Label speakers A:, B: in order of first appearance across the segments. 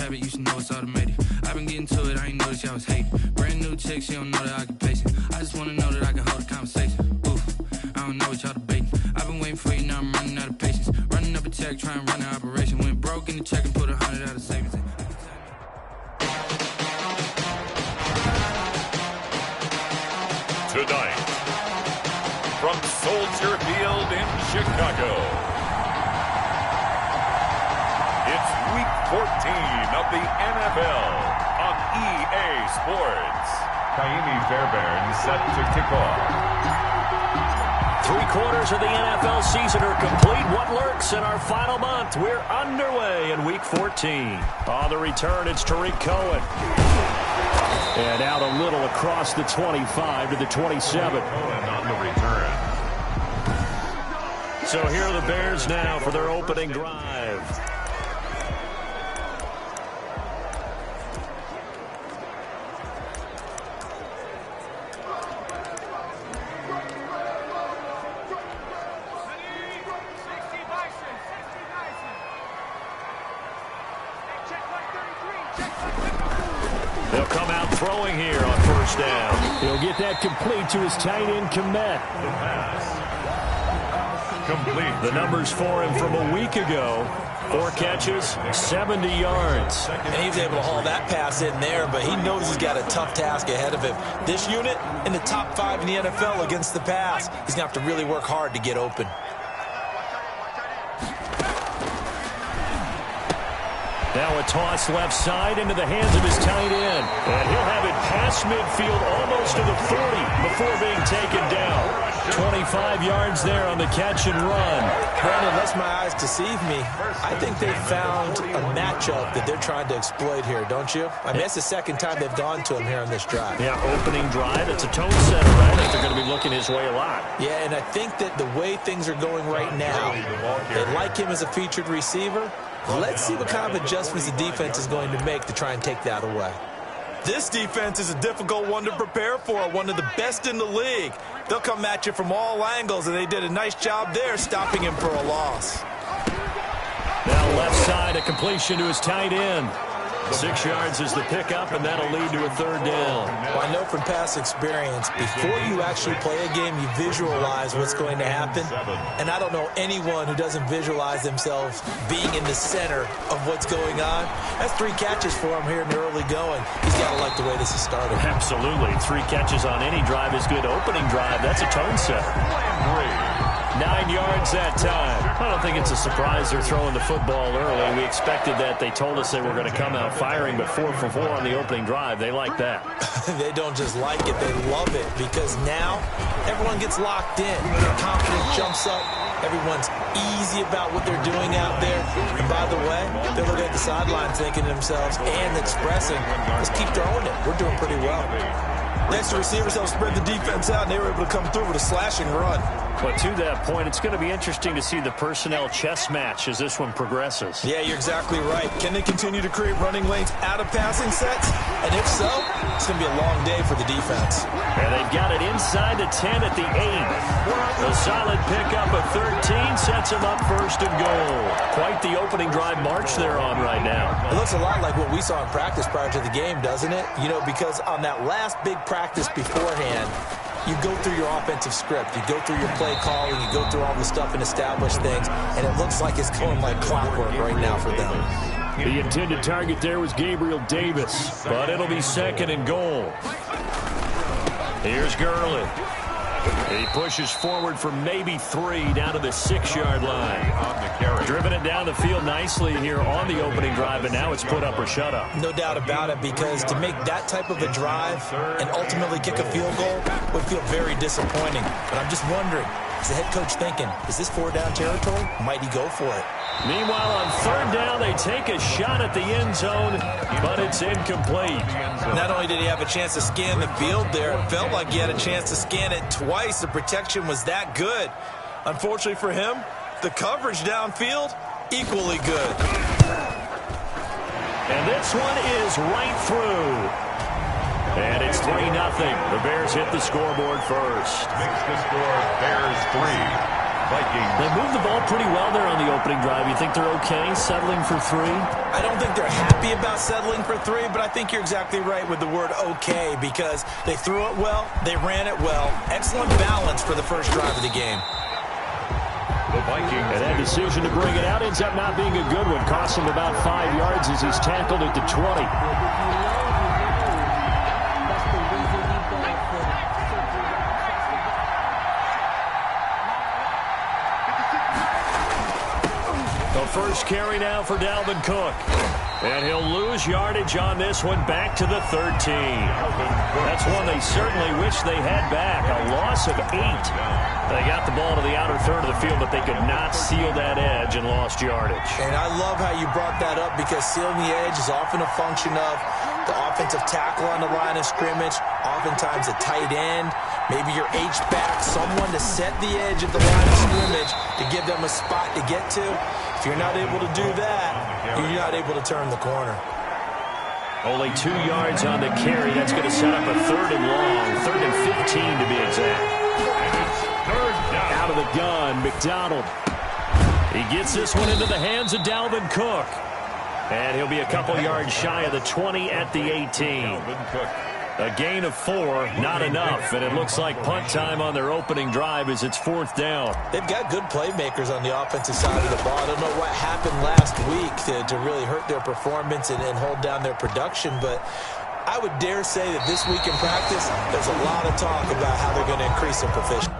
A: habit, you should know it's automated. I've been getting to it, I ain't noticed y'all was hating. Brand new chick, she don't know the occupation. I just wanna know that I can hold a conversation. Oof, I don't know what y'all debating. I've been waiting for you, now I'm running out of patience. Running up a check, trying to run an operation. Went broke in the check and put 100 out of savings.
B: Tonight, from Soldier Field in Chicago, it's Week 14 of the NFL on EA Sports. Kaimi Fairbairn set to kick off.
C: 3/4 of the NFL season are complete. What lurks in our final month? We're underway in Week 14. On the return, it's Tariq Cohen. And out a little across the 25 to the 27.
B: Cohen on the return.
C: So here are the Bears now for their opening drive. They'll come out throwing here on first down. He'll get that complete to his tight end, Komet.
B: The pass. Complete.
C: The numbers for him from a week ago. 4 catches, 70 yards.
D: And he was able to haul that pass in there, but he knows he's got a tough task ahead of him. This unit in the top 5 in the NFL against the pass. He's going to have to really work hard to get open.
C: Now a toss left side into the hands of his tight end. And he'll have it past midfield almost to the 40 before being taken down. 25 yards there on the catch and run.
D: Brandon, unless my eyes deceive me, I think they found a matchup that they're trying to exploit here, don't you? I mean, it's the second time they've gone to him here on this drive.
C: Yeah, opening drive. It's a tone setter. I think they're going to be looking his way a lot.
D: Yeah, and I think that the way things are going right now, they like him as a featured receiver. Let's see what kind of adjustments the defense is going to make to try and take that away. This defense is a difficult one to prepare for, one of the best in the league. They'll come at you from all angles, and they did a nice job there stopping him for a loss.
C: Now left side, a completion to his tight end. 6 yards is the pickup, and that'll lead to a third down.
D: Well, I know from past experience, before you actually play a game, you visualize what's going to happen. And I don't know anyone who doesn't visualize themselves being in the center of what's going on. That's 3 catches for him here in the early going. He's got to like the way this is started.
C: Absolutely. 3 catches on any drive is good. Opening drive, that's a tone setter. 9 yards that time. I don't think it's a surprise they're throwing the football early. We expected that. They told us they were going to come out firing, but 4 for 4 on the opening drive. They like that.
D: They don't just like it, they love it, because now everyone gets locked in. Their confidence jumps up. Everyone's easy about what they're doing out there. And by the way, they're looking at the sideline thinking to themselves and expressing, let's keep throwing it. We're doing pretty well. Next, the receivers help spread the defense out, and they were able to come through with a slashing run.
C: But to that point, it's going to be interesting to see the personnel chess match as this one progresses.
D: Yeah, you're exactly right. Can they continue to create running lanes out of passing sets? And if so, it's going to be a long day for the defense.
C: And they've got it inside the 10 at the 8. A solid pickup of 13 sets them up first and goal. Quite the opening drive march they're on right now.
D: It looks a lot like what we saw in practice prior to the game, doesn't it? You know, because on that last big practice beforehand, you go through your offensive script, you go through your play calling, you go through all the stuff and establish things, and it looks like it's going like clockwork right now for them.
C: The intended target there was Gabriel Davis, but it'll be second and goal. Here's Gurley. He pushes forward for maybe 3 down to the 6-yard line. Driven it down the field nicely here on the opening drive, and now it's put up or shut up.
D: No doubt about it, because to make that type of a drive and ultimately kick a field goal would feel very disappointing. But I'm just wondering, is the head coach thinking, is this 4-down territory? Might he go for it?
C: Meanwhile, on 3rd down, they take a shot at the end zone, but it's incomplete.
D: Not only did he have a chance to scan the field there, it felt like he had a chance to scan it twice. The protection was that good. Unfortunately for him, the coverage downfield, equally good.
C: And this one is right through. And it's 3-0. The Bears hit the scoreboard first.
B: Makes the score Bears 3, Vikings.
C: They moved the ball pretty well there on the opening drive. You think they're okay settling for 3?
D: I don't think they're happy about settling for 3, but I think you're exactly right with the word okay, because they threw it well, they ran it well. Excellent balance for the first drive of the game.
B: The Vikings.
C: And that decision to bring it out ends up not being a good one. Cost him about 5 yards as he's tackled at the 20. First carry now for Dalvin Cook. And he'll lose yardage on this one, back to the 13. That's one they certainly wish they had back. A loss of 8. They got the ball to the outer third of the field, but they could not seal that edge and lost yardage.
D: And I love how you brought that up, because sealing the edge is often a function of the offensive tackle on the line of scrimmage, oftentimes a tight end, maybe your H-back, someone to set the edge of the line of scrimmage to give them a spot to get to. If you're not able to do that, you're not able to turn the corner.
C: Only 2 yards on the carry. That's going to set up a 3rd and long, 3rd and 15 to be exact. Out of the gun, McDonald. He gets this one into the hands of Dalvin Cook. And he'll be a couple yards shy of the 20 at the 18. A gain of 4, not enough. And it looks like punt time on their opening drive as it's 4th down.
D: They've got good playmakers on the offensive side of the ball. I don't know what happened last week to really hurt their performance and hold down their production, but I would dare say that this week in practice, there's a lot of talk about how they're going to increase their proficiency.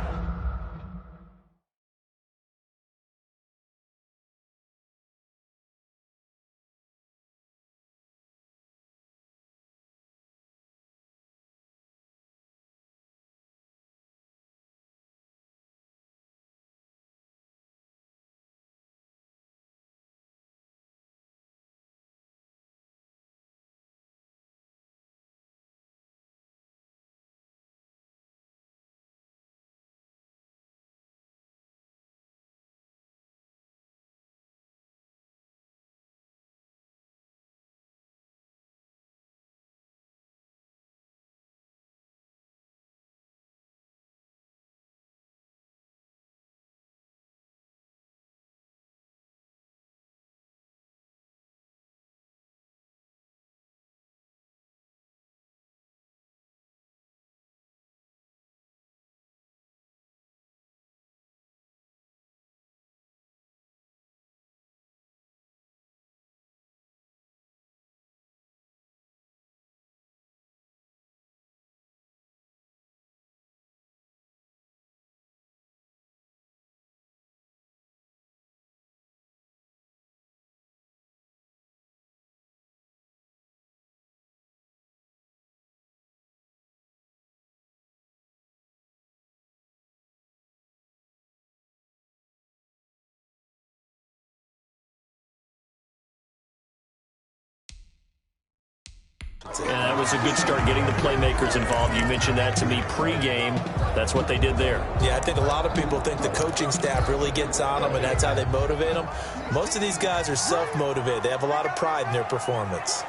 C: And that was a good start getting the playmakers involved. You mentioned that to me pregame. That's what they did there.
D: Yeah, I think a lot of people think the coaching staff really gets on them, and that's how they motivate them. Most of these guys are self-motivated. They have a lot of pride in their performance.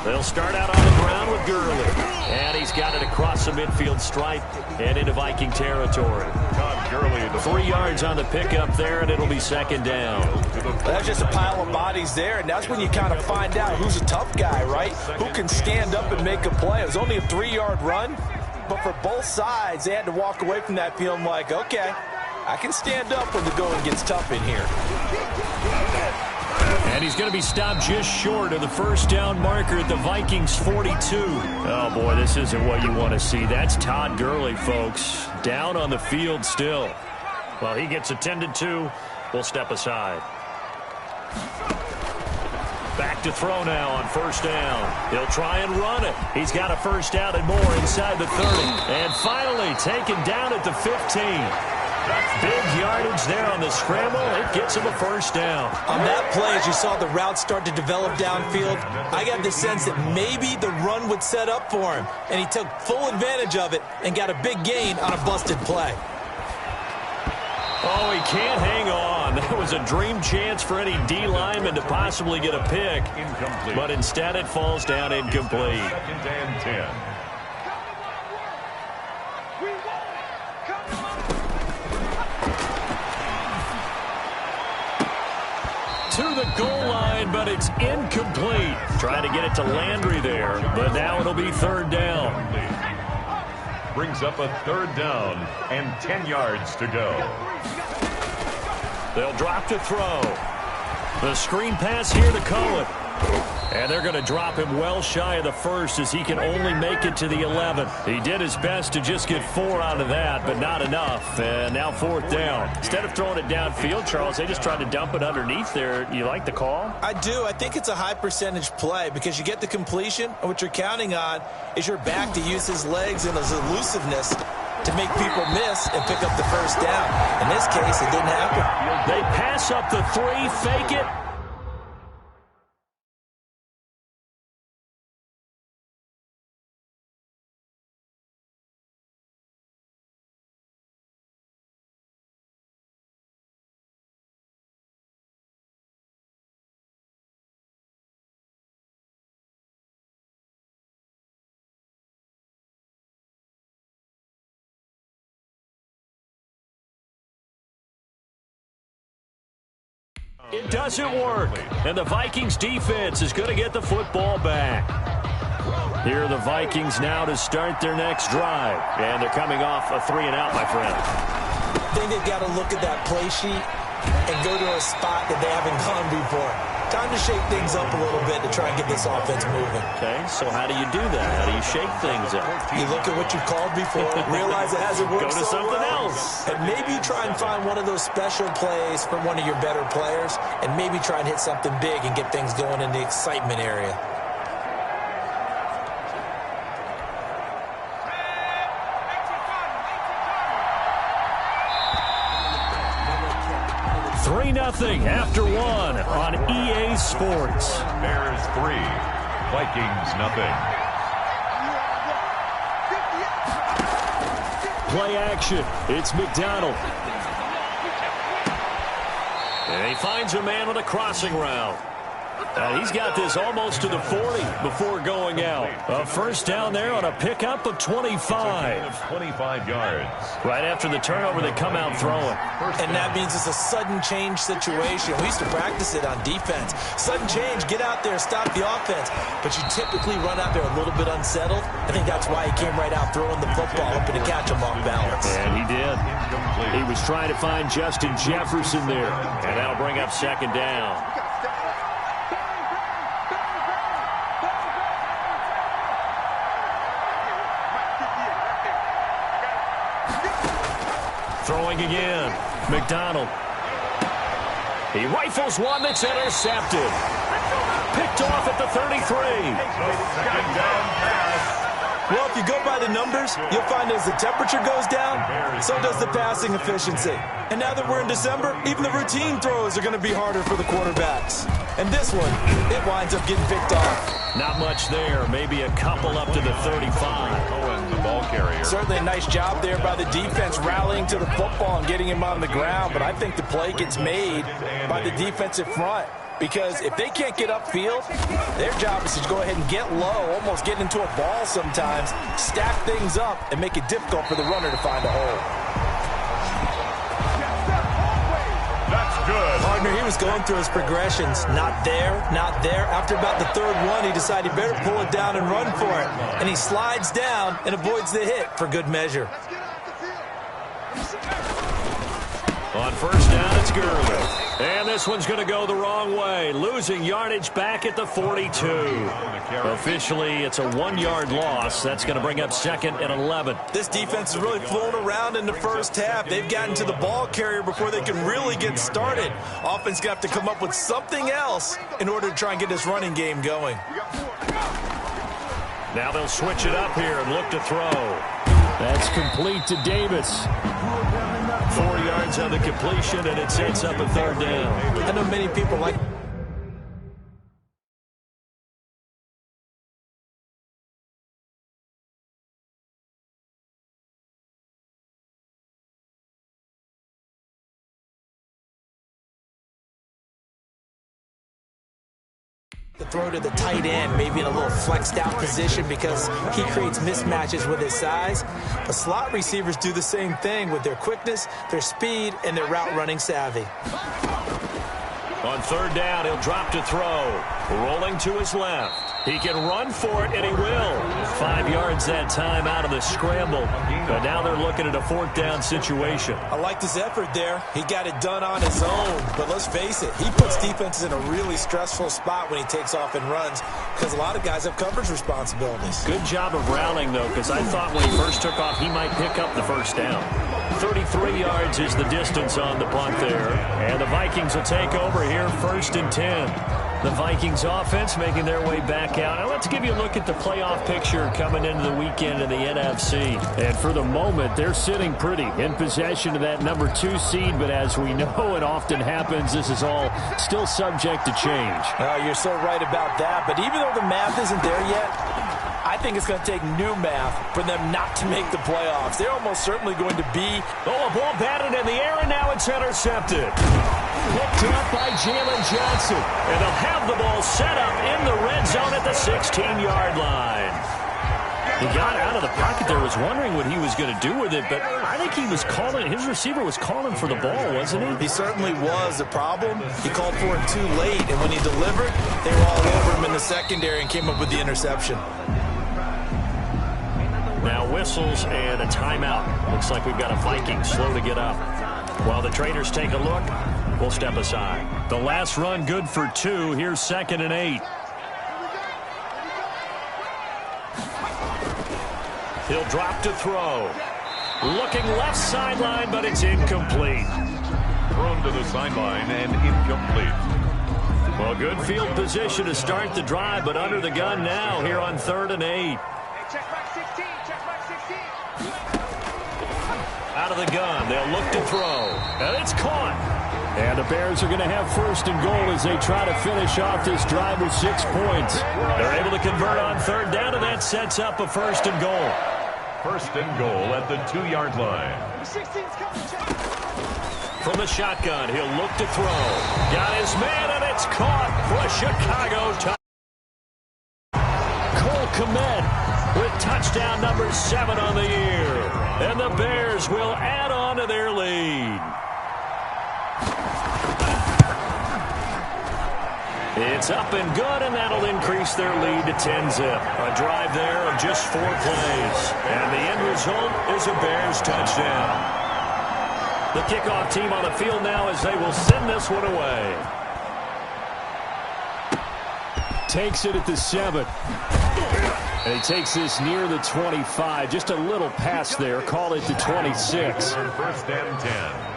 C: They'll start out on the ground with Gurley. And he's got it across the midfield stripe and into Viking territory.
B: Gurley,
C: 3 yards on the pickup there, and it'll be 2nd down.
D: That's just a pile of bodies there, and that's when you kind of find out who's a tough guy, right? Who can stand up and make a play. It was only a 3-yard run, but for both sides, they had to walk away from that feeling like, okay, I can stand up when the going gets tough in here.
C: And he's going to be stopped just short of the 1st down marker at the Vikings 42. Oh, boy, this isn't what you want to see. That's Todd Gurley, folks. Down on the field still. Well, he gets attended to. We'll step aside. Back to throw now on 1st down. He'll try and run it. He's got a 1st down and more inside the 30. And finally taken down at the 15. Big yardage there on the scramble. It gets him a 1st down.
D: On that play, as you saw the route start to develop downfield, I got the sense that maybe the run would set up for him. And he took full advantage of it and got a big gain on a busted play.
C: Oh, he can't hang on. That was a dream chance for any D lineman to possibly get a pick.
B: Incomplete.
C: But instead it falls down incomplete.
B: 2nd and 10.
C: to the goal line, but it's incomplete. Trying to get it to Landry there, but now it'll be third down.
B: Brings up a third down and 10 yards to go.
C: They'll drop to throw. The screen pass here to Cohen. And they're going to drop him well shy of the first as he can only make it to the 11. He did his best to just get 4 out of that, but not enough. And now fourth down. Instead of throwing it downfield, Charles, they just tried to dump it underneath there. You like the call?
D: I do. I think it's a high percentage play because you get the completion, and what you're counting on is your back to use his legs and his elusiveness to make people miss and pick up the first down. In this case, it didn't happen.
C: They pass up the 3, fake it. It doesn't work, and the Vikings defense is going to get the football back. Here are the Vikings now to start their next drive, and they're coming off a 3-and-out, my friend.
D: I think they've got to look at that play sheet and go to a spot that they haven't gone before. Time to shake things up a little bit to try and get this offense moving.
C: Okay, so how do you do that? How do you shake things up?
D: You look at what you've called before, realize it hasn't worked
C: Go to
D: so
C: something
D: well,
C: else.
D: and maybe try and find one of those special plays from one of your better players, and maybe try and hit something big and get things going in the excitement area.
C: Nothing after 1 on EA Sports.
B: Bears 3, Vikings nothing.
C: Play action. It's McDonald. And he finds a man on a crossing route. He's got this almost to the 40 before going out. A first down there on a pickup of 25.
B: 25 yards.
C: Right after the turnover, they come out throwing.
D: And that means it's a sudden change situation. We used to practice it on defense. Sudden change, get out there, stop the offense. But you typically run out there a little bit unsettled. I think that's why he came right out throwing the football, hoping to catch him off balance.
C: And he did. He was trying to find Justin Jefferson there. And that'll bring up second down. Throwing again. McDonald. He rifles one that's intercepted. Picked off at the 33.
B: Second down pass.
D: Well, if you go by the numbers, you'll find as the temperature goes down, so does the passing efficiency. And now that we're in December, even the routine throws are going to be harder for the quarterbacks. And this one, it winds up getting picked off.
C: Not much there. Maybe a couple up to the 35.
B: Cohen, the ball carrier.
D: Certainly a nice job there by the defense rallying to the football and getting him on the ground. But I think the play gets made by the defensive front. Because if they can't get upfield, their job is to go ahead and get low, almost get into a ball sometimes, stack things up, and make it difficult for the runner to find a hole.
B: That's good.
D: Partner, he was going through his progressions. Not there, not there. After about the third one, he decided he better pull it down and run for it. And he slides down and avoids the hit for good measure.
C: On first down, it's Gurley. And this one's going to go the wrong way. Losing yardage back at the 42. Officially, it's a 1-yard loss. That's going to bring up second and 11.
D: This defense is really flown around in the first half. They've gotten to the ball carrier before they can really get started. Offense got to come up with something else in order to try and get this running game going.
C: Now they'll switch it up here and look to throw. That's complete to Davis. 4 yards on the completion, and it sets up a third down.
D: I know many people like the throw to the tight end, maybe in a little flexed out position because he creates mismatches with his size. But slot receivers do the same thing with their quickness, their speed, and their route running savvy.
C: On third down, he'll drop to throw. Rolling to his left. He can run for it, and he will. 5 yards that time out of the scramble. But now they're looking at a fourth down situation.
D: I liked his effort there. He got it done on his own. But let's face it, he puts defenses in a really stressful spot when he takes off and runs because a lot of guys have coverage responsibilities.
C: Good job of routing, though, because I thought when he first took off, he might pick up the first down. 33 yards is the distance on the punt there. And the Vikings will take over here, 1st and 10. The Vikings offense making their way back out. Now let's give you a look at the playoff picture coming into the weekend in the NFC. And for the moment, they're sitting pretty in possession of that number 2 seed. But as we know it often happens, this is all still subject to change.
D: You're so right about that. But even though the math isn't there yet, I think it's going to take new math for them not to make the playoffs. They're almost certainly going to be.
C: Oh, a ball batted in the air, and now it's intercepted. Picked up by Jalen Johnson. And they'll have the ball set up in the red zone at the 16-yard line. He got out of the pocket there, was wondering what he was going to do with it, but I think he was calling, his receiver was calling for the ball, wasn't he?
D: He certainly was. The problem, he called for it too late, and when he delivered, they were all over him in the secondary and came up with the interception.
C: Now whistles and a timeout. Looks like we've got a Viking slow to get up. While the traders take a look, we'll step aside. The last run good for 2. Here's 2nd and 8. He'll drop to throw. Looking left sideline, but it's incomplete.
B: Thrown to the sideline and incomplete.
C: Well, good field position to start the drive, but under the gun now here on 3rd and 8. Out of the gun, they'll look to throw. And it's caught. And the Bears are going to have 1st and goal as they try to finish off this drive with 6 points. They're able to convert on 3rd down, and that sets up a 1st and goal.
B: 1st and goal at the 2-yard line.
C: From the shotgun, he'll look to throw. Got his man, and it's caught for a Chicago touchdown. Cole Kmet with touchdown number 7 on the year. And the Bears will add on to their lead. It's up and good, and that'll increase their lead to 10-zip. A drive there of just 4 plays. And the end result is a Bears touchdown. The kickoff team on the field now as they will send this one away.
E: Takes it at the 7. And he takes this near the 25. Just a little pass there. Call it the 26.
B: 1st and 10.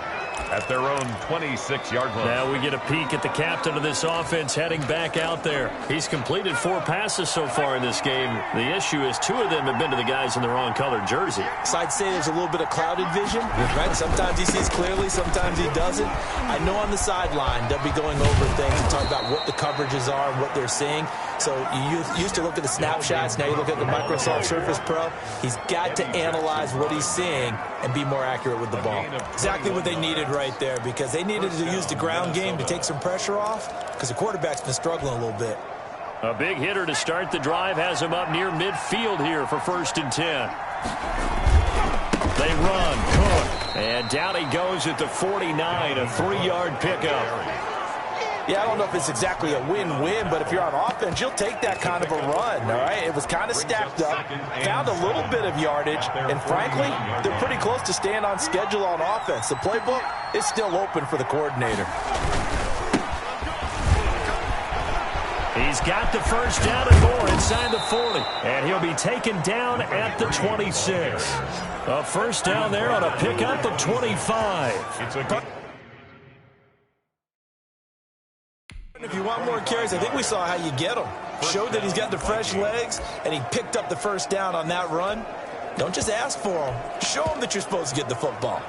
B: At their own 26-yard line.
C: Now we get a peek at the captain of this offense heading back out there. He's completed 4 passes so far in this game. The issue is 2 of them have been to the guys in the wrong colored jersey.
D: So I'd say there's a little bit of clouded vision, right? Sometimes he sees clearly, sometimes he doesn't. I know on the sideline they'll be going over things and talk about what the coverages are and what they're seeing. So you used to look at the snapshots. Now you look at the Microsoft Surface Pro. He's got to analyze what he's seeing and be more accurate with the ball. Exactly what they needed right there, because they needed to use the ground game to take some pressure off because the quarterback's been struggling a little bit.
C: A big hitter to start the drive has him up near midfield here for 1st and 10. They run, Cook, and down he goes at the 49, a 3-yard pickup.
D: Yeah, I don't know if it's exactly a win-win, but if you're on offense, you'll take that kind of a run, all right? It was kind of stacked up, found a little bit of yardage, and frankly, they're pretty close to staying on schedule on offense. The playbook is still open for the coordinator.
C: He's got the 1st down and more inside the 40, and he'll be taken down at the 26. A 1st down there on a pickup of 25.
D: If you want more carries, I think we saw how you get them. Showed that he's got the fresh legs, and he picked up the 1st down on that run. Don't just ask for them. Show them that you're supposed to get the football.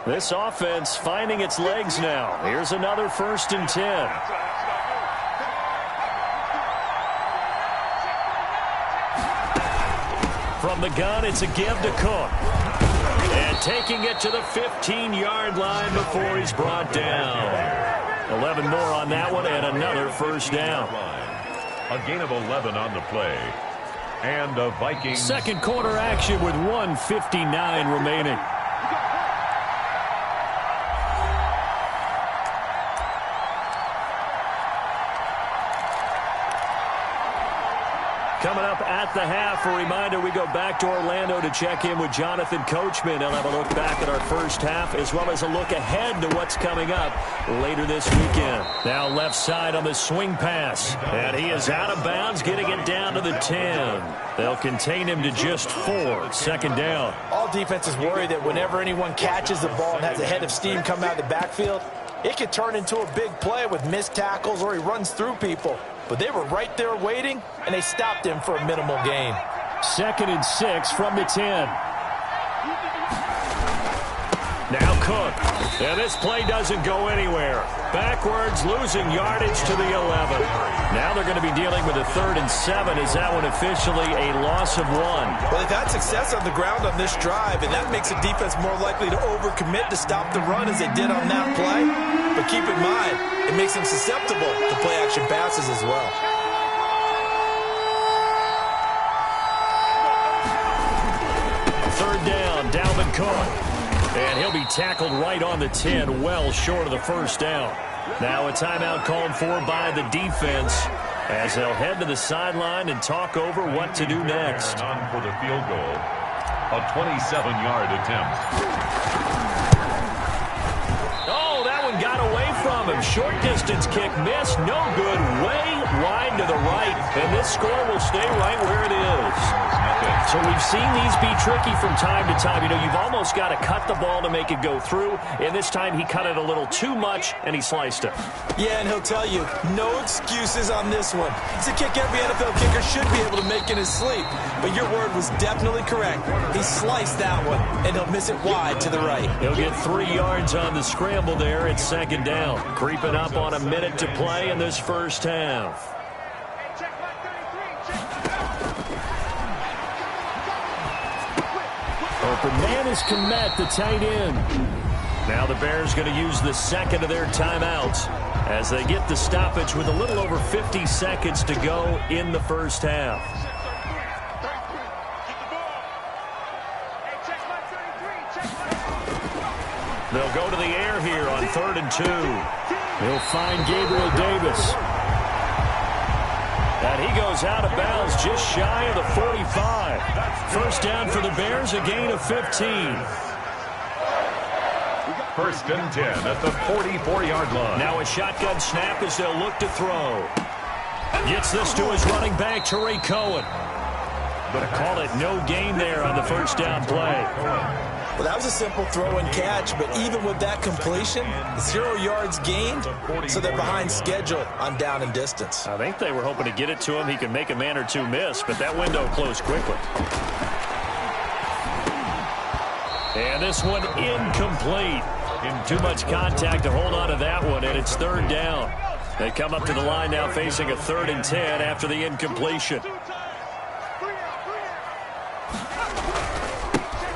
C: This offense finding its legs now. Here's another 1st and 10. From the gun, it's a give to Cook. And taking it to the 15-yard line before he's brought down. 11 more on that one, and another 1st down.
B: A gain of 11 on the play. And a Vikings.
E: 2nd quarter action with 1:59 remaining.
C: Coming up at the half, a reminder, we go back to Orlando to check in with Jonathan Coachman. He'll have a look back at our first half as well as a look ahead to what's coming up later this weekend. Now left side on the swing pass. And he is out of bounds, getting it down to the 10. They'll contain him to just 4. Second down.
D: All defenses worry that whenever anyone catches the ball and has a head of steam come out of the backfield, it could turn into a big play with missed tackles or he runs through people. But they were right there waiting, and they stopped him for a minimal gain.
E: 2nd and 6 from the 10.
C: Now Cook. And this play doesn't go anywhere. Backwards, losing yardage to the 11. Now they're going to be dealing with a 3rd and 7. Is that one officially a loss of 1?
D: Well, they've had success on the ground on this drive, and that makes the defense more likely to overcommit to stop the run as they did on that play. But keep in mind, it makes them susceptible to play-action passes as well.
C: Third down, Dalvin Cook. And he'll be tackled right on the 10, well short of the first down. Now a timeout called for by the defense as they'll head to the sideline and talk over what to do next.
B: On for the field goal, a 27-yard attempt.
C: Oh, that one got away from him. Short distance kick missed. No good. Way wide to the right. And this score will stay right where it is. So we've seen these be tricky from time to time. You know, you've almost got to cut the ball to make it go through. And this time he cut it a little too much, and he sliced it.
D: Yeah, and he'll tell you, no excuses on this one. It's a kick every NFL kicker should be able to make in his sleep. But your word was definitely correct. He sliced that one, and he'll miss it wide to the right.
C: He'll get 3 yards on the scramble there at 2nd down. Creeping up on a minute to play in this first half.
E: Open man is Kmet, the tight end.
C: Now the Bears going to use the 2nd of their timeouts as they get the stoppage with a little over 50 seconds to go in the first half. They'll go to the air here on 3rd and 2.
E: He'll find Gabriel Davis.
C: And he goes out of bounds just shy of the 45. First down for the Bears, a gain of 15.
B: 1st and 10 at the 44-yard line.
C: Now a shotgun snap as they'll look to throw. Gets this to his running back, Tariq Cohen. But call it no gain there on the first down play.
D: Well, that was a simple throw and catch, but even with that completion, 0 yards gained, so they're behind schedule on down and distance.
C: I think they were hoping to get it to him. He could make a man or two miss, but that window closed quickly. And this one incomplete. Too much contact to hold on to that one, and it's 3rd down. They come up to the line now facing a 3rd and 10 after the incompletion.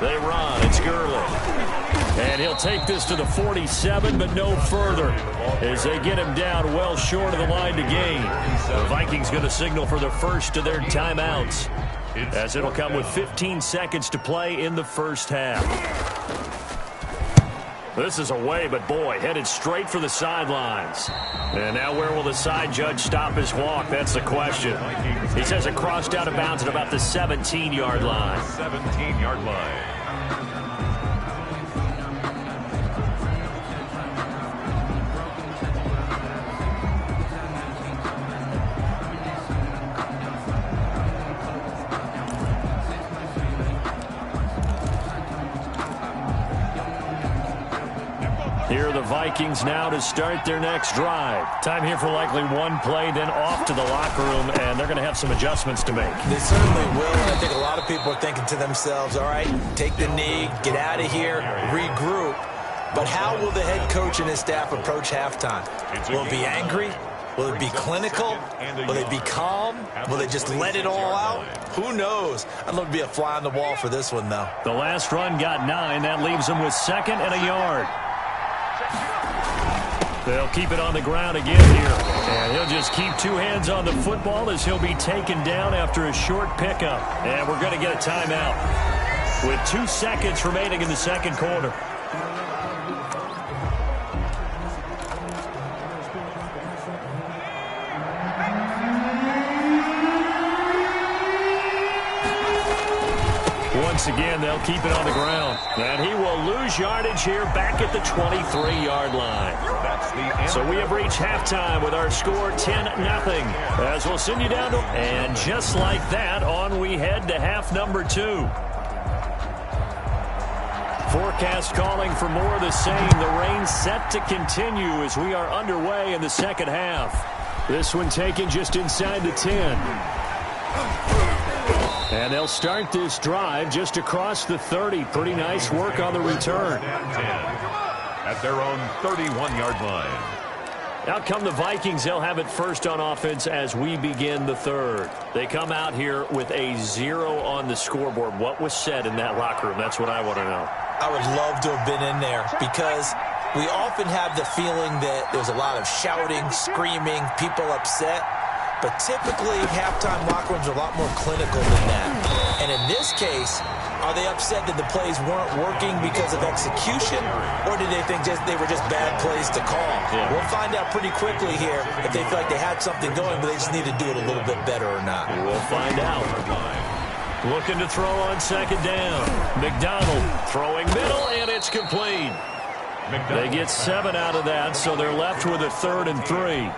C: They run. It's Gurley. And he'll take this to the 47, but no further as they get him down well short of the line to gain. The Vikings going to signal for the first of their timeouts as it'll come with 15 seconds to play in the first half. This is away, but boy, headed straight for the sidelines. And now where will the side judge stop his walk? That's the question. He says it crossed out of bounds at about the 17-yard line.
B: 17-yard line.
C: Here are the Vikings now to start their next drive. Time here for likely one play, then off to the locker room, and they're going to have some adjustments to make.
D: They certainly will, and I think a lot of people are thinking to themselves, all right, take the knee, get out of here, regroup. But how will the head coach and his staff approach halftime? Will it be angry? Will it be clinical? Will they be calm? Will they just let it all out? Who knows? I'd love to be a fly on the wall for this one, though.
C: The last run got 9. That leaves them with 2nd and a yard. They'll keep it on the ground again here. And he'll just keep 2 hands on the football as he'll be taken down after a short pickup. And we're going to get a timeout with 2 seconds remaining in the second quarter. Once again, they'll keep it on the ground. And he will lose yardage here back at the 23-yard line. So we have reached halftime with our score 10-0. As we'll send you down to... And just like that, on we head to half number 2. Forecast calling for more of the same. The rain set to continue as we are underway in the second half. This one taken just inside the 10. And they'll start this drive just across the 30. Pretty nice work on the return.
B: At their own 31-yard line.
C: Out come the Vikings. They'll have it first on offense as we begin the third. They come out here with a 0 on the scoreboard. What was said in that locker room? That's what I want to know.
D: I would love to have been in there because we often have the feeling that there's a lot of shouting, screaming, people upset. But typically, halftime locker rooms are a lot more clinical than that. And in this case, are they upset that the plays weren't working because of execution, or did they think they were just bad plays to call? Yeah. We'll find out pretty quickly here if they feel like they had something going, but they just need to do it a little bit better or not.
C: We'll find out. Looking to throw on second down. McDonald throwing middle, and it's complete. They get 7 out of that, so they're left with a 3rd and 3.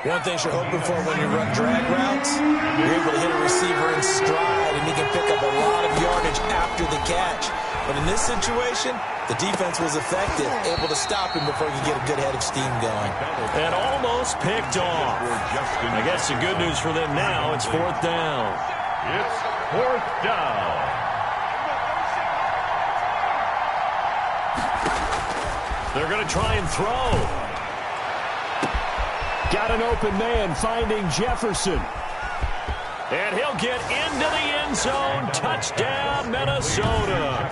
D: One thing you're hoping for when you run drag routes, you're able to hit a receiver in stride, and he can pick up a lot of yardage after the catch. But in this situation, the defense was effective, able to stop him before he could get a good head of steam going.
C: And almost picked off. I guess the good news for them now, it's 4th down.
B: It's 4th down.
C: They're going to try and throw. Got an open man finding Jefferson. And he'll get into the end zone. Touchdown, Minnesota.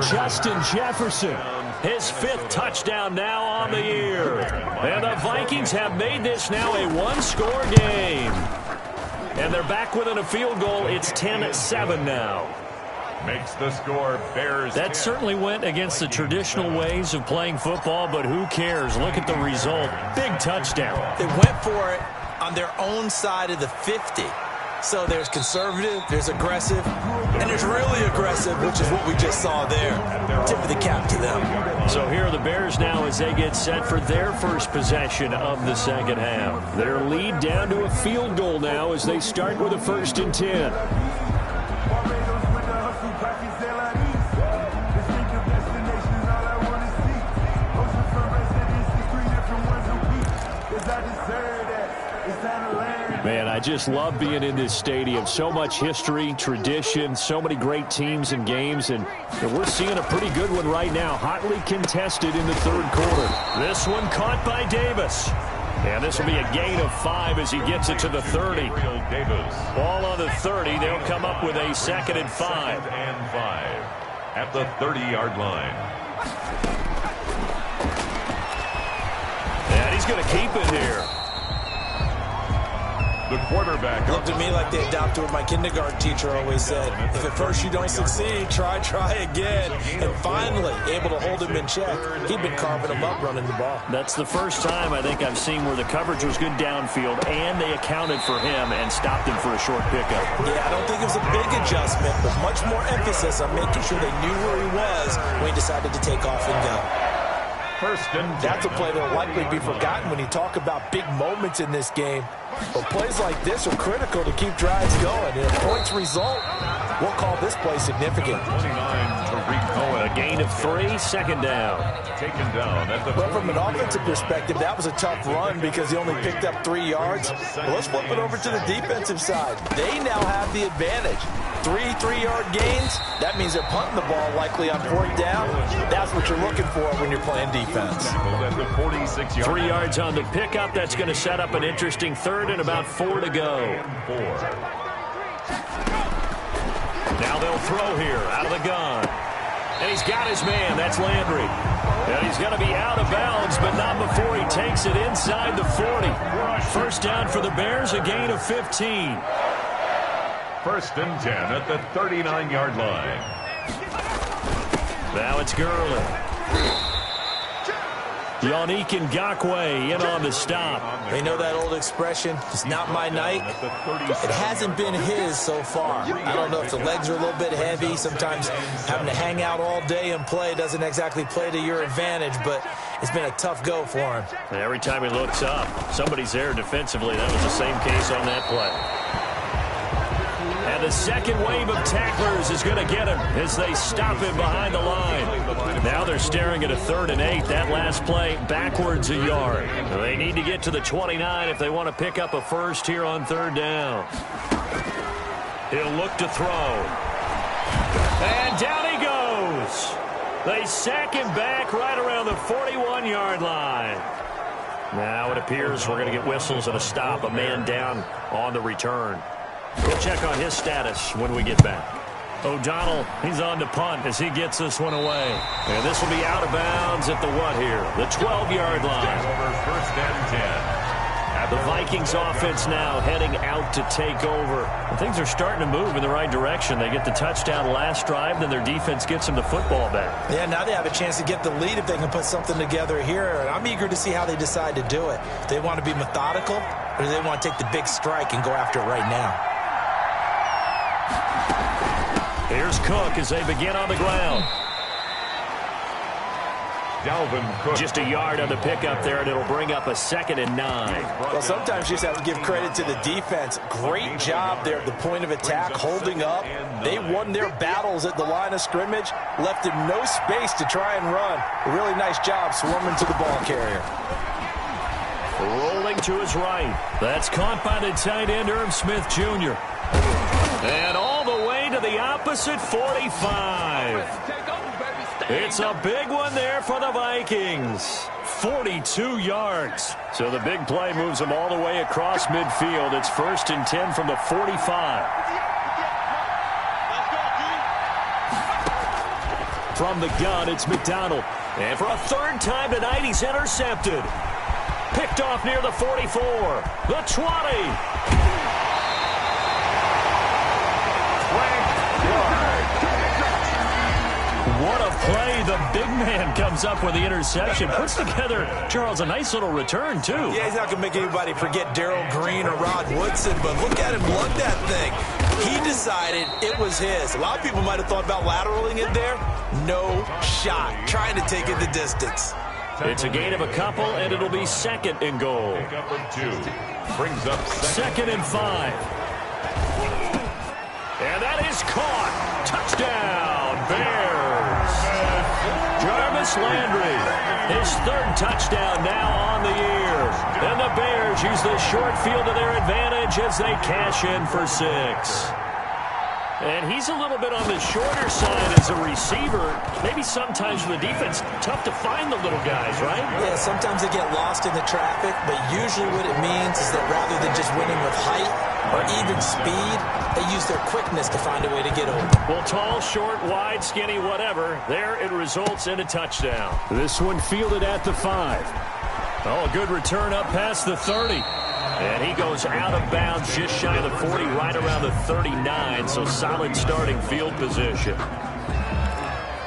C: Justin Jefferson. His 5th touchdown now on the year. And the Vikings have made this now a 1-score game. And they're back within a field goal. It's 10-7 now.
B: Makes the score Bears.
C: That certainly went against the traditional ways of playing football, but who cares? Look at the result. Big touchdown.
D: They went for it on their own side of the 50. So there's conservative, there's aggressive, and there's really aggressive, which is what we just saw there. Tip of the cap to them.
C: So here are the Bears now as they get set for their first possession of the second half. Their lead down to a field goal now as they start with a 1st and 10. Man, I just love being in this stadium. So much history, tradition, so many great teams and games, and we're seeing a pretty good one right now. Hotly contested in the 3rd quarter. This one caught by Davis. And this will be a gain of 5 as he gets it to the 30. Ball on the 30. They'll come up with a 2nd and 5.
B: 2nd and 5 at the 30-yard line.
C: And he's going to keep it here.
B: The quarterback
D: looked at me like they adopted what my kindergarten teacher always said. If at first you don't succeed, try again. And finally, able to hold him in check. He'd been carving him up running the ball.
C: That's the first time I think I've seen where the coverage was good downfield, and they accounted for him and stopped him for a short pickup.
D: Yeah, I don't think it was a big adjustment, but much more emphasis on making sure they knew where he was when he decided to take off and go.
F: That's a play that will likely be forgotten when you talk about big moments in this game. But plays like this are critical to keep drives going. And if points result, we'll call this play significant.
B: 29 to Rico.
C: A gain of 3, 2nd down.
B: Taken down at the
F: Well, from an offensive perspective, that was a tough run because he only picked up 3 yards. Well, let's flip it over to the defensive side. They now have the advantage. 3 3-yard gains, that means they're punting the ball likely on 4th down. That's what you're looking for when you're playing defense.
B: At the 46-yard
C: 3 yards on the pickup. That's going to set up an interesting 3rd and about 4 to go. Now they'll throw here out of the gun. And he's got his man. That's Landry. And he's going to be out of bounds, but not before he takes it inside the 40. 1st down for the Bears, a gain of 15.
B: 1st and 10 at the 39-yard line.
C: Now it's Gurley. Yannick Ngakoue in on the stop.
D: They know that old expression, it's not my night. It hasn't been his so far. I don't know if the legs are a little bit heavy. Sometimes having to hang out all day and play doesn't exactly play to your advantage, but it's been a tough go for him.
C: And every time he looks up, somebody's there defensively. That was the same case on that play. And the second wave of tacklers is going to get him as they stop him behind the line. Now they're staring at a 3rd and 8. That last play backwards a yard. They need to get to the 29 if they want to pick up a first here on 3rd down. He'll look to throw. And down he goes. They sack him back right around the 41-yard line. Now it appears we're going to get whistles and a stop. A man down on the return. We'll check on his status when we get back. O'Donnell, he's on to punt as he gets this one away. And this will be out of bounds at the what here? The 12-yard line.
B: Over 1st and 10.
C: The Vikings offense now heading out to take over. And things are starting to move in the right direction. They get the touchdown last drive, then their defense gets them the football back.
D: Yeah, now they have a chance to get the lead if they can put something together here. And I'm eager to see how they decide to do it. Do they want to be methodical, or do they want to take the big strike and go after it right now?
C: Here's Cook as they begin on the ground.
B: Dalvin Cook.
C: Just a yard on the pickup there, and it'll bring up a 2nd and 9.
F: Well, sometimes you just have to give credit to the defense. Great job there at the point of attack, holding up. They won their battles at the line of scrimmage, left him no space to try and run. A really nice job swarming to the ball carrier.
C: Rolling to his right. That's caught by the tight end, Irv Smith Jr. And all the way to the opposite 45. It's a big one there for the Vikings. 42 yards. So the big play moves them all the way across midfield. It's 1st and 10 from the 45. From the gun, it's McDonald. And for a 3rd time tonight, he's intercepted. Picked off near the 44. The 20. What a play. The big man comes up with the interception. Puts together, Charles, a nice little return, too.
D: Yeah, he's not going to make anybody forget Darrell Green or Rod Woodson, but look at him lug that thing. He decided it was his. A lot of people might have thought about lateraling it there. No shot. Trying to take it the distance.
C: It's a gain of a couple, and it'll be 2nd and goal.
B: Pickup of 2. Brings up
C: 2nd and 5. And that is caught. Touchdown, Bears. Jarvis Landry, his 3rd touchdown now on the year. And the Bears use this short field to their advantage as they cash in for 6. And he's a little bit on the shorter side as a receiver. Maybe sometimes for the defense, tough to find the little guys, right?
D: Yeah, sometimes they get lost in the traffic, but usually what it means is that rather than just winning with height or even speed, they use their quickness to find a way to get open.
C: Well, tall, short, wide, skinny, whatever, there it results in a touchdown.
E: This one fielded at the 5.
C: Oh, a good return up past the 30. And he goes out of bounds just shy of the 40, right around the 39, so solid starting field position.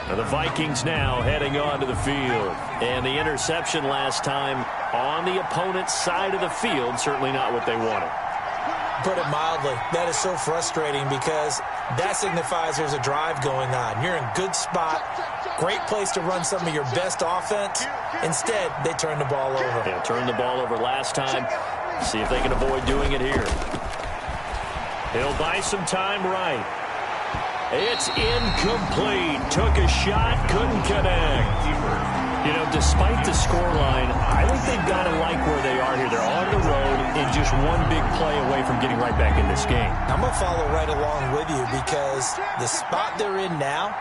C: And the Vikings now heading onto the field. And the interception last time on the opponent's side of the field, certainly not what they wanted.
D: Put it mildly, that is so frustrating because that signifies there's a drive going on. You're in a good spot, great place to run some of your best offense. Instead, they turn the ball over.
C: Yeah, turned the ball over last time. See if they can avoid doing it here. He'll buy some time right. It's incomplete. Took a shot, couldn't connect. You know, despite the scoreline, I think they've got to like where they are here. They're on the road and just one big play away from getting right back in this game.
D: I'm going to follow right along with you because the spot they're in now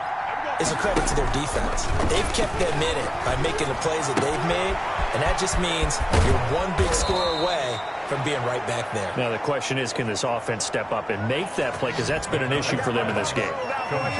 D: is a credit to their defense. They've kept them in it by making the plays that they've made, and that just means you're one big score away from being right back there.
C: Now the question is, can this offense step up and make that play? Because that's been an issue for them in this game.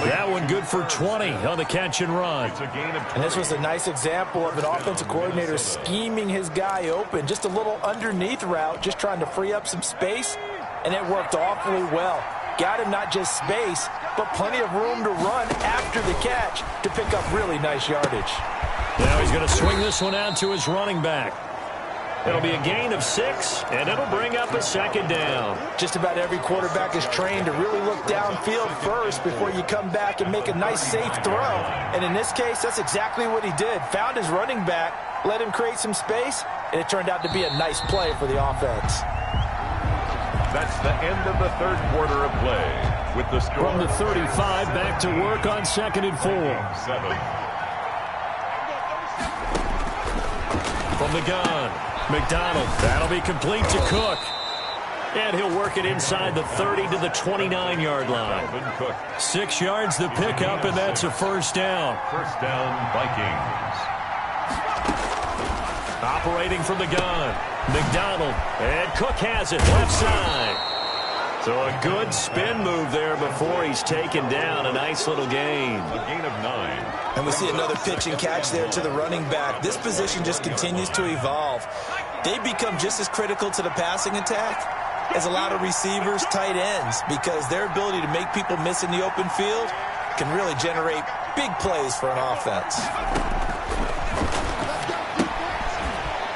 C: That one good for 20 on the catch and run.
F: And this was a nice example of an offensive coordinator scheming his guy open. Just a little underneath route, just trying to free up some space, and it worked awfully well. Got him not just space, but plenty of room to run after the catch to pick up really nice yardage.
C: Now he's going to swing this one out to his running back. It'll be a gain of 6, and it'll bring up a second down.
F: Just about every quarterback is trained to really look downfield first before you come back and make a nice, safe throw. And in this case, that's exactly what he did. Found his running back, let him create some space, and it turned out to be a nice play for the offense.
B: That's the end of the third quarter of play. With the score
E: from the 35, back to work on 2nd and 4.
B: 7.
C: From the gun, McDonald. That'll be complete to Cook. And he'll work it inside the 30 to the 29-yard line. 6 yards the pickup, and that's a first down.
B: First down, Vikings.
C: Operating from the gun, McDonald. And Cook has it, left side. So a good spin move there before he's taken down. A nice little gain.
B: A gain of 9.
F: And we see another pitch and catch there to the running back. This position just continues to evolve. They become just as critical to the passing attack as a lot of receivers, tight ends, because their ability to make people miss in the open field can really generate big plays for an offense.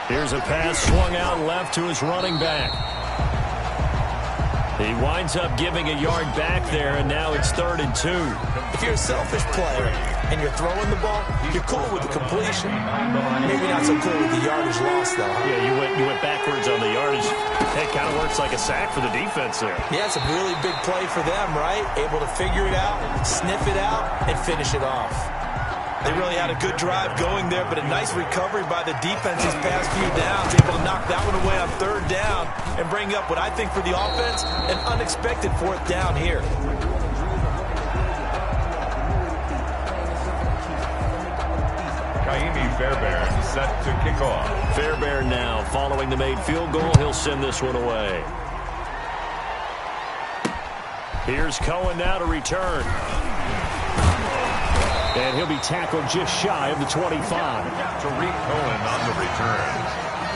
C: Here's a pass swung out left to his running back. He winds up giving a yard back there, and now it's 3rd and 2.
F: If you're a selfish player and you're throwing the ball, you're cool with the completion. Maybe not so cool with the yardage loss, though.
C: Yeah, you went backwards on the yardage. It kind of works like a sack for the defense there.
F: Yeah, it's a really big play for them, right? Able to figure it out, sniff it out, and finish it off. They really had a good drive going there, but a nice recovery by the defense these past few downs, able to knock that one away on 3rd down and bring up what I think for the offense, an unexpected 4th down here.
B: Fairbairn set to kick off.
C: Fairbairn now following the made field goal. He'll send this one away. Here's Cohen now to return.
E: And he'll be tackled just shy of the 25.
B: Tariq Cohen on the return.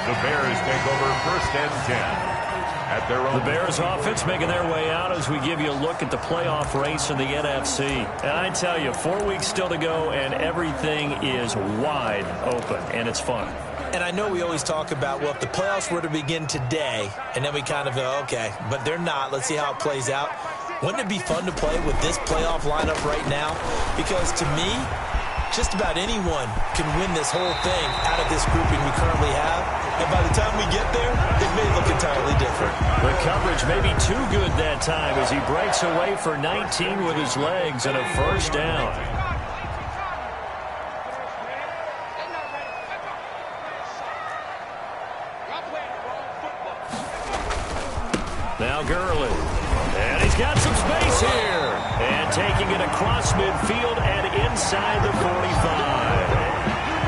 B: The Bears take over 1st and 10. At their own.
C: The Bears offense making their way out as we give you a look at the playoff race in the NFC. And I tell you, 4 weeks still to go, and everything is wide open, and it's fun.
F: And I know we always talk about, well, if the playoffs were to begin today, and then we kind of go, okay, but they're not. Let's see how it plays out. Wouldn't it be fun to play with this playoff lineup right now? Because to me, just about anyone can win this whole thing out of this grouping we currently have. And by the time we get there, it may look entirely different.
C: The coverage may be too good that time as he breaks away for 19 with his legs and a first down. Now Gurley. And he's got some space here. And taking it across midfield and inside the 45.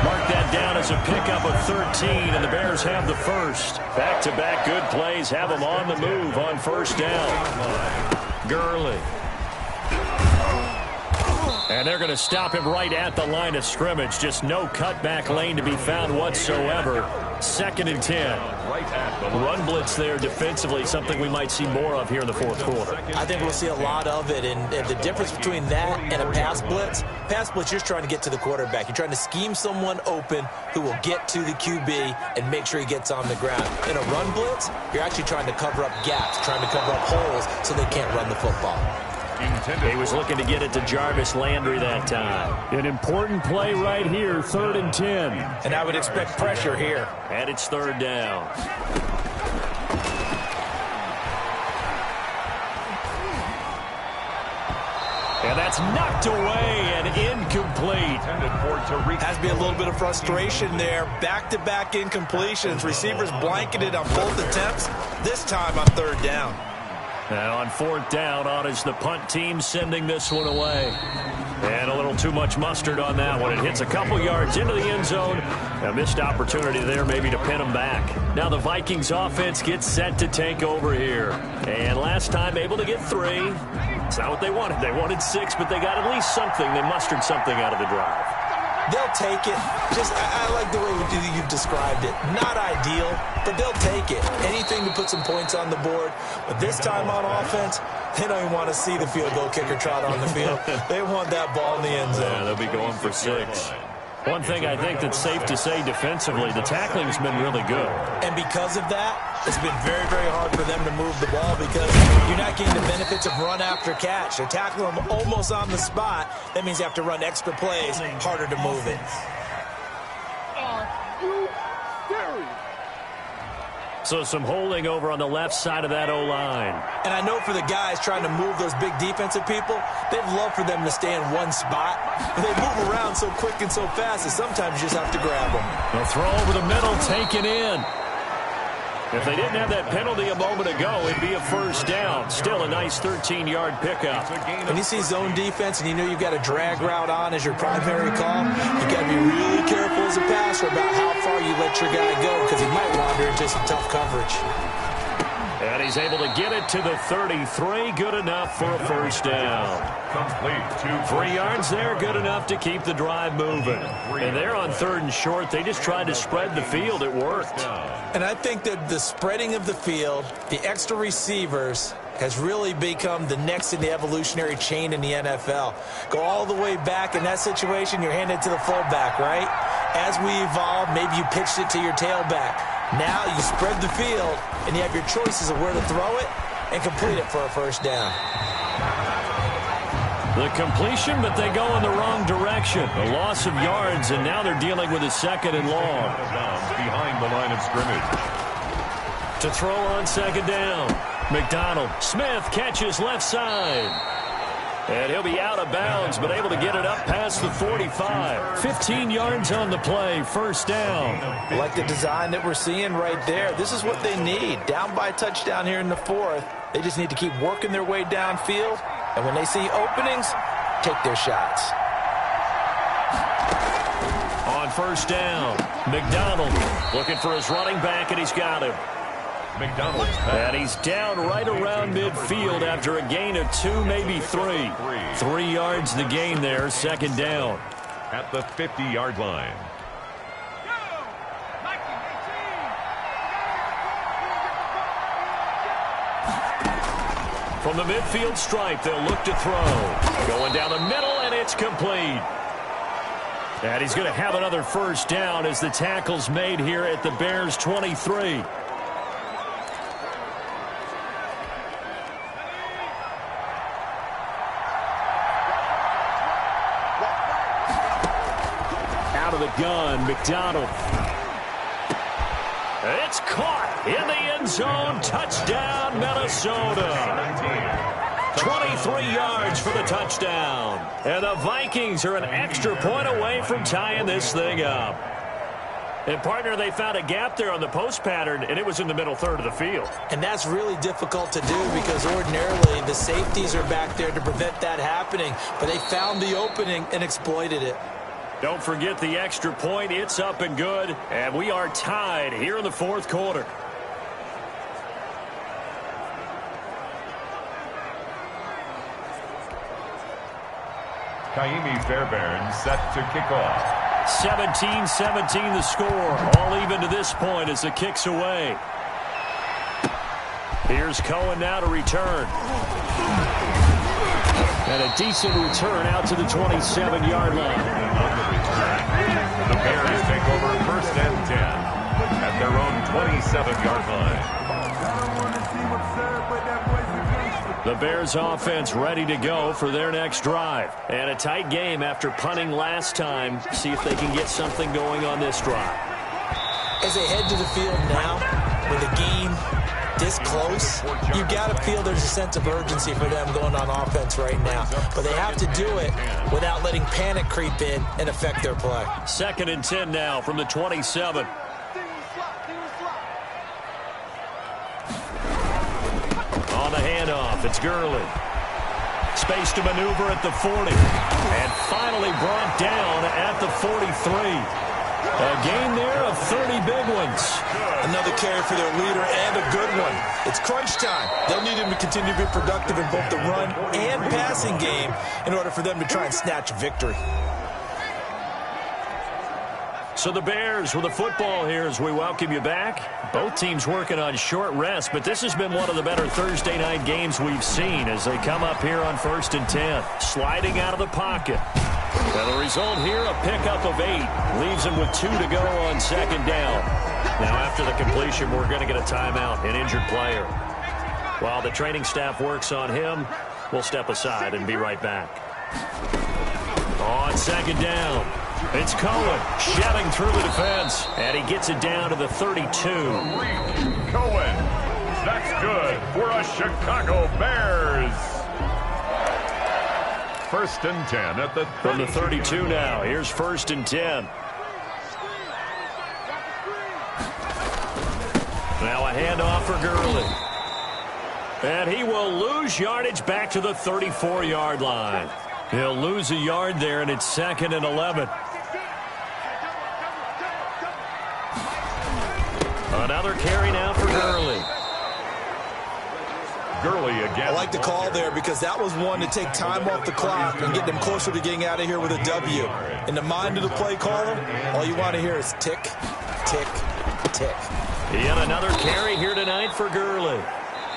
C: Mark that down as a pickup of 13, and the Bears have the first. Back-to-back good plays have them on the move on 1st down. Gurley. And they're going to stop him right at the line of scrimmage. Just no cutback lane to be found whatsoever. 2nd and 10. Run blitz there defensively, something we might see more of here in the 4th quarter.
F: I think we'll see a lot of it, and the difference between that and a pass blitz, you're just trying to get to the quarterback. You're trying to scheme someone open who will get to the QB and make sure he gets on the ground. In a run blitz, you're actually trying to cover up gaps, trying to cover up holes so they can't run the football.
C: He was looking to get it to Jarvis Landry that time.
E: An important play right here, 3rd and 10.
F: And I would expect pressure here.
C: And it's 3rd down. And that's knocked away and incomplete.
F: Has to be a little bit of frustration there. Back-to-back incompletions. Receivers blanketed on both attempts, this time on 3rd down.
C: And on 4th down, on is the punt team sending this one away. And a little too much mustard on that one. It hits a couple yards into the end zone. A missed opportunity there maybe to pin them back. Now the Vikings offense gets set to take over here. And last time able to get 3. It's not what they wanted. They wanted 6, but they got at least something. They mustered something out of the drive.
F: They'll take it. I like the way you've described it. Not ideal, but they'll take it. Anything to put some points on the board. But this time on offense, they don't even want to see the field goal kicker trot on the field. They want that ball in the end zone.
C: Yeah, they'll be going for 6. One thing I think that's safe to say defensively, the tackling's been really good.
D: And because of that, it's been very, very hard for them to move the ball because you're not getting the benefits of run after catch. They're tackling them almost on the spot. That means you have to run extra plays, harder to move it.
C: So some holding over on the left side of that O-line.
D: And I know for the guys trying to move those big defensive people, they'd love for them to stay in one spot. But they move around so quick and so fast that sometimes you just have to grab them.
C: They'll throw over the middle, taken in. If they didn't have that penalty a moment ago, it'd be a first down. Still a nice 13-yard pickup.
D: When you see zone defense and you know you've got a drag route on as your primary call, you've got to be really careful as a passer about how far you let your guy go because he might wander into some tough coverage.
C: And he's able to get it to the 33. Good enough for a first down.
B: Complete.
C: 3 yards there, good enough to keep the drive moving. And they're on 3rd and short. They just tried to spread the field. It worked.
D: And I think that the spreading of the field, the extra receivers, has really become the next in the evolutionary chain in the NFL. Go all the way back in that situation, you're handed to the fullback, right? As we evolve, maybe you pitched it to your tailback. Now you spread the field, and you have your choices of where to throw it and complete it for a first down.
C: The completion, but they go in the wrong direction. A loss of yards, and now they're dealing with a 2nd and long.
B: Behind the line of scrimmage.
C: To throw on 2nd down. McDonald. Smith catches left side. And he'll be out of bounds, but able to get it up past the 45. 15 yards on the play, first down.
D: I like the design that we're seeing right there. This is what they need. Down by a touchdown here in the 4th. They just need to keep working their way downfield. And when they see openings, take their shots.
C: On first down, McDonald looking for his running back, and he's got him.
B: McDonald's
C: and he's down right around midfield after a gain of 2, maybe 3. 3 yards the gain there, 2nd down.
B: At the 50-yard line.
C: From the midfield stripe, they'll look to throw. Going down the middle, and it's complete. And he's going to have another first down as the tackle's made here at the Bears' 23. Out of the gun, McDonald. It's caught in the end zone. Touchdown, Minnesota. 23 yards for the touchdown. And the Vikings are an extra point away from tying this thing up. And, partner, they found a gap there on the post pattern, and it was in the middle third of the field.
D: And that's really difficult to do because ordinarily the safeties are back there to prevent that happening. But they found the opening and exploited it.
C: Don't forget the extra point. It's up and good. And we are tied here in the 4th quarter.
B: Kaimi Fairbairn set to kick off.
C: 17-17 the score. All even to this point as the kick's away. Here's Cohen now to return. And a decent return out to the 27-yard line.
B: The Bears take over 1st and 10 at their own 27-yard line.
C: The Bears offense ready to go for their next drive. And a tight game after punting last time. See if they can get something going on this drive.
D: As they head to the field now, with the game this close, you got to feel there's a sense of urgency for them going on offense right now. But they have to do it without letting panic creep in and affect their play.
C: 2nd and 10 now from the 27. On the handoff, it's Gurley. Space to maneuver at the 40. And finally brought down at the 43. A gain there of 30 big ones.
D: Another carry for their leader and a good one. It's crunch time. They'll need him to continue to be productive in both the run and passing game in order for them to try and snatch a victory.
C: So the Bears with the football here as we welcome you back. Both teams working on short rest, but this has been one of the better Thursday night games we've seen as they come up here on 1st and 10. Sliding out of the pocket. And the result here, a pickup of 8. Leaves him with 2 to go on second down. Now, after the completion, we're going to get a timeout, an injured player. While the training staff works on him, we'll step aside and be right back. On second down, it's Cohen shoving through the defense, and he gets it down to the 32.
B: Cohen, that's good for a Chicago Bears. First and 10 at the 32.
C: From the 32 now. Here's first and 10. Now a handoff for Gurley. And he will lose yardage back to the 34-yard line. He'll lose a yard there, and it's 2nd and 11. Another carry now for Gurley.
B: Gurley again.
F: I like the call there because that was one to take time off the clock and get them closer to getting out of here with a W. In the mind of the play caller, all you want to hear is tick, tick, tick.
C: Yet another carry here tonight for Gurley.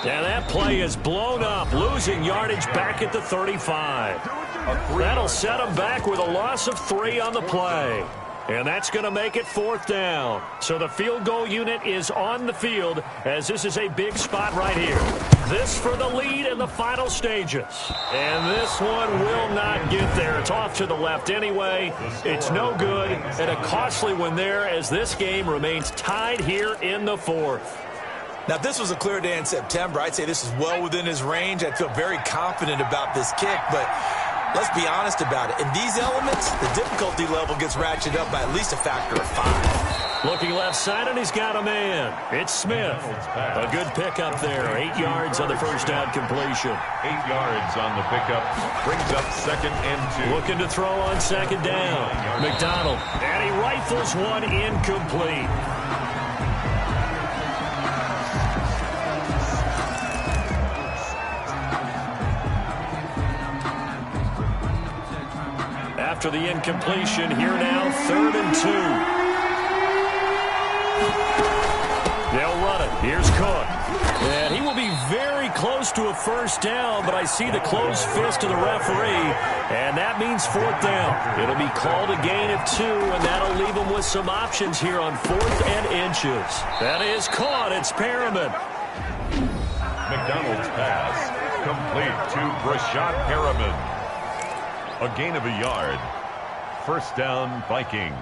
C: And that play is blown up, losing yardage back at the 35. That'll set him back with a loss of 3 on the play. And that's going to make it 4th down. So the field goal unit is on the field as this is a big spot right here. This for the lead in the final stages. And this one will not get there. It's off to the left anyway. It's no good. And a costly one there as this game remains tied here in the 4th.
F: Now, if this was a clear day in September, I'd say this is well within his range. I'd feel very confident about this kick, but let's be honest about it. In these elements, the difficulty level gets ratcheted up by at least a factor of 5.
C: Looking left side, and he's got a man. It's Smith. A good pickup there. 8 yards on the first down completion.
B: 8 yards on the pickup. Brings up 2nd and 2.
C: Looking to throw on second down. McDonald. And he rifles one incomplete. After the incompletion, here now, 3rd and 2. They'll run it. Here's Cook. And he will be very close to a first down, but I see the closed fist of the referee, and that means 4th down. It'll be called a gain of 2, and that'll leave him with some options here on 4th and inches. That is caught. It's Perriman.
B: McDonald's pass complete to Brashad Perriman. A gain of a yard. First down, Vikings.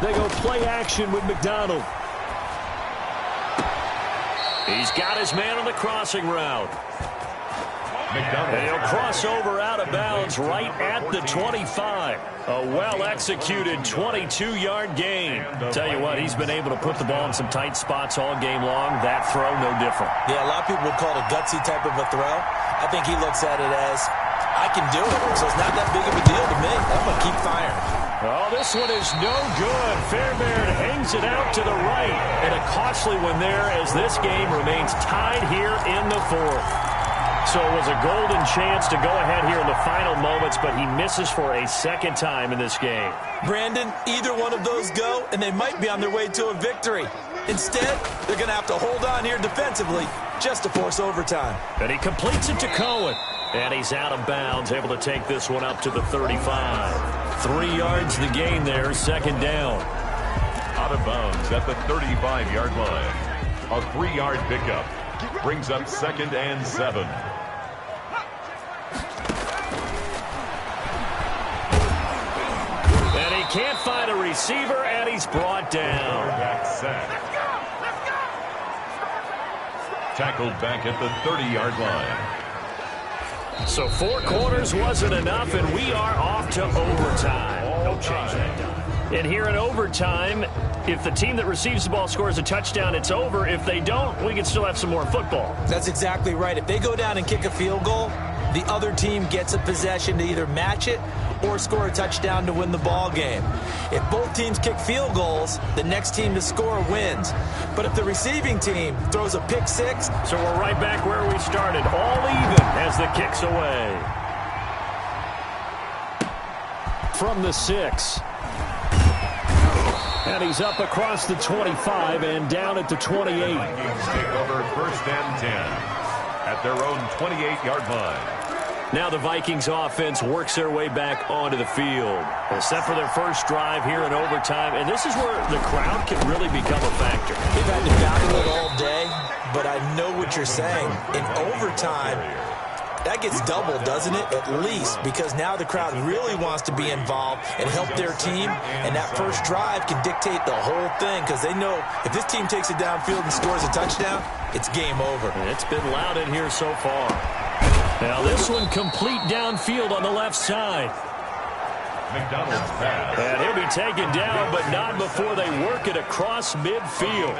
C: They go play action with McDonald. He's got his man on the crossing route.
B: McDonald.
C: He'll cross over out of bounds right at the 25. A well-executed 22-yard gain. Tell you what, he's been able to put the ball in some tight spots all game long. That throw, no different.
F: Yeah, a lot of people would call it a gutsy type of a throw. I think he looks at it as, I can do it, so it's not that big of a deal to me. I'm going to keep firing.
C: Oh, this one is no good. Fairbairn hangs it out to the right. And a costly one there as this game remains tied here in the 4th. So it was a golden chance to go ahead here in the final moments, but he misses for a 2nd time in this game.
F: Brandon, either one of those go, and they might be on their way to a victory. Instead, they're going to have to hold on here defensively just to force overtime.
C: And he completes it to Cohen. And he's out of bounds, able to take this one up to the 35. 3 yards the gain there, 2nd down.
B: Out of bounds at the 35-yard line. A 3-yard pickup. Brings up 2nd and 7.
C: And he can't find a receiver, and he's brought down.
B: Tackled back at the 30-yard line.
C: So 4 quarters wasn't enough, and we are off to overtime. No change that time. And here in overtime, if the team that receives the ball scores a touchdown, it's over. If they don't, we can still have some more football.
F: That's exactly right. If they go down and kick a field goal,
D: the other team gets a possession to either match it or score a touchdown to win the ball game. If both teams kick field goals, the next team to score wins. But if the receiving team throws a pick six...
C: So we're right back where we started, all even as the kick's away. From the 6. And he's up across the 25 and down at the 28.
B: Vikings take over 1st and 10 at their own 28-yard line.
C: Now the Vikings offense works their way back onto the field. They're set for their first drive here in overtime, and this is where the crowd can really become a factor.
D: They've had to battle it all day, but I know what you're saying. In overtime, that gets doubled, doesn't it? At least, because now the crowd really wants to be involved and help their team, and that first drive can dictate the whole thing, because they know if this team takes it downfield and scores a touchdown, it's game over.
C: And it's been loud in here so far. Now this one complete downfield on the left side.
B: McDonald's pass.
C: And he'll be taken down, but not before they work it across midfield.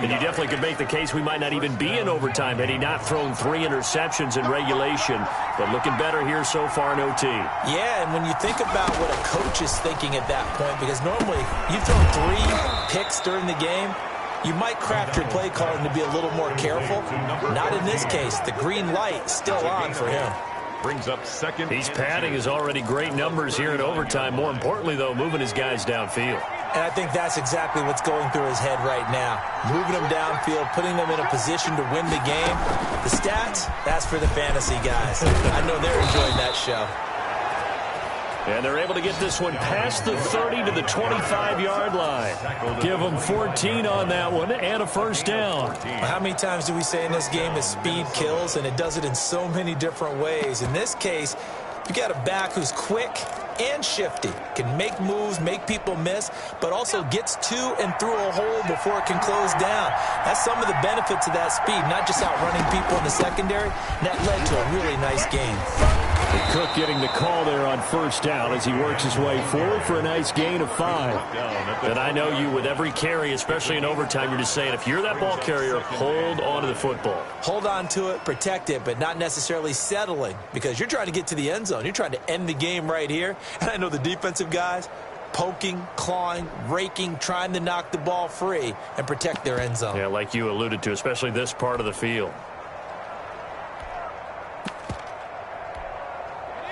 C: And you definitely could make the case we might not even be in overtime had he not thrown 3 interceptions in regulation. But looking better here so far in OT.
D: Yeah, and when you think about what a coach is thinking at that point, because normally you've thrown 3 picks during the game, you might craft your play calling to be a little more careful. Not in this case. The green light still on for him.
B: Brings up 2nd.
C: He's padding his already great numbers here in overtime. More importantly, though, moving his guys downfield.
D: And I think that's exactly what's going through his head right now. Moving them downfield, putting them in a position to win the game. The stats, that's for the fantasy guys. I know they're enjoying that show.
C: And they're able to get this one past the 30 to the 25-yard line. Give them 14 on that one and a first down.
D: How many times do we say in this game that speed kills, and it does it in so many different ways? In this case, you got a back who's quick and shifty, can make moves, make people miss, but also gets to and through a hole before it can close down. That's some of the benefits of that speed, not just outrunning people in the secondary. And that led to a really nice game.
E: Cook getting the call there on first down as he works his way forward for a nice gain of 5.
C: And I know you, with every carry, especially in overtime, you're just saying, if you're that ball carrier, hold on to the football.
D: Hold on to it, protect it, but not necessarily settling, because you're trying to get to the end zone. You're trying to end the game right here. And I know the defensive guys poking, clawing, raking, trying to knock the ball free and protect their end zone.
C: Yeah, like you alluded to, especially this part of the field.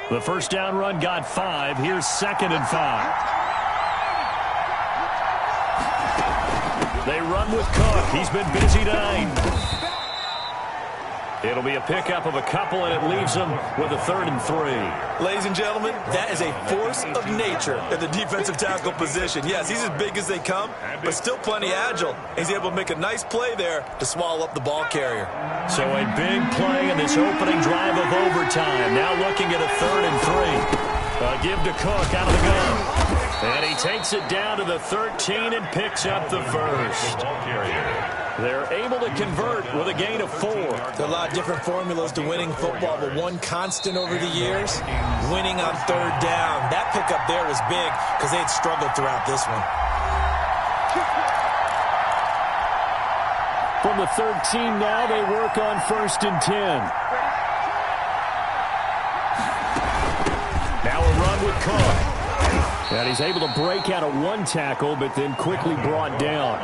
C: The first down run got 5. Here's 2nd and 5. They run with Cook. He's been busy tonight. It'll be a pickup of a couple, and it leaves them with a 3rd and 3.
D: Ladies and gentlemen, that is a force of nature at the defensive tackle position. Yes, he's as big as they come, but still plenty agile. He's able to make a nice play there to swallow up the ball carrier.
C: So a big play in this opening drive of overtime. Now looking at a 3rd and 3. Give to Cook out of the gun. And he takes it down to the 13 and picks up the first. They're able to convert with a gain of 4.
D: There are a lot of different formulas to winning football, but one constant over the years, winning on 3rd down. That pickup there was big because they had struggled throughout this one.
E: From the 13 now, they work on 1st and 10.
C: Now a run with Cook.
E: And he's able to break out of 1 tackle, but then quickly brought down.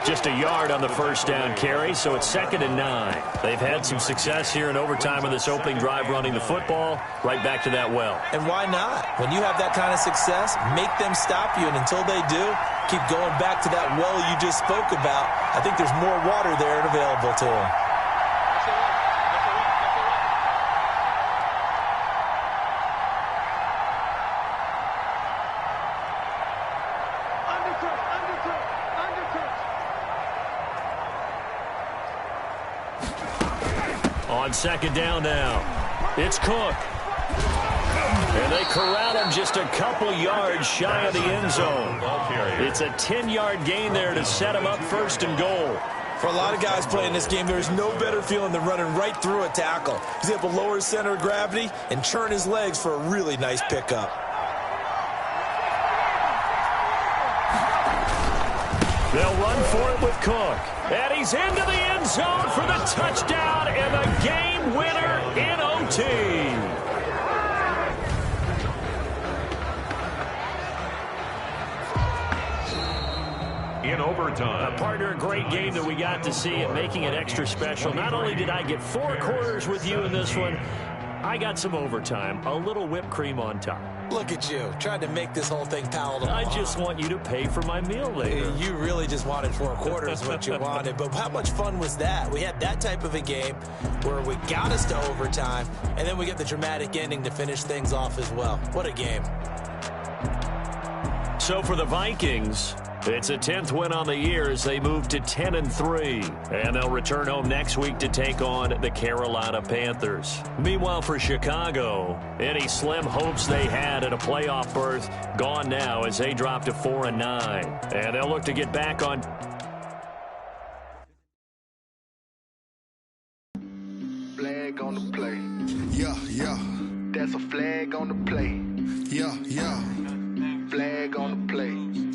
C: Just a yard on the first down carry, so it's 2nd and 9. They've had some success here in overtime in this opening drive running the football. Right back to that well.
D: And why not? When you have that kind of success, make them stop you, and until they do, keep going back to that well you just spoke about. I think there's more water there and available to them.
C: On 2nd down now, it's Cook. And they corral him just a couple yards shy of the end zone. It's a 10-yard gain there to set him up 1st and goal.
D: For a lot of guys playing this game, there's no better feeling than running right through a tackle. He's able to lower his center of gravity and churn his legs for a really nice pickup.
C: They'll run for it with Cook. And he's into the end zone for the touchdown and the game winner in OT.
B: In overtime.
C: Partner, a great game that we got to see and making it extra special. Not only did I get 4 quarters with you in this one, I got some overtime, a little whipped cream on top.
D: Look at you, trying to make this whole thing palatable.
C: I just want you to pay for my meal later.
D: You really just wanted 4 quarters, what you wanted. But how much fun was that? We had that type of a game where we got us to overtime, and then we get the dramatic ending to finish things off as well. What a game.
C: So for the Vikings, it's a 10th win on the year as they move to 10-3. And they'll return home next week to take on the Carolina Panthers. Meanwhile, for Chicago, any slim hopes they had at a playoff berth gone now as they drop to 4-9. And they'll look to get back on.
G: Flag on the play. Yeah, yeah. That's a flag on the play. Yeah, yeah. Flag on the play.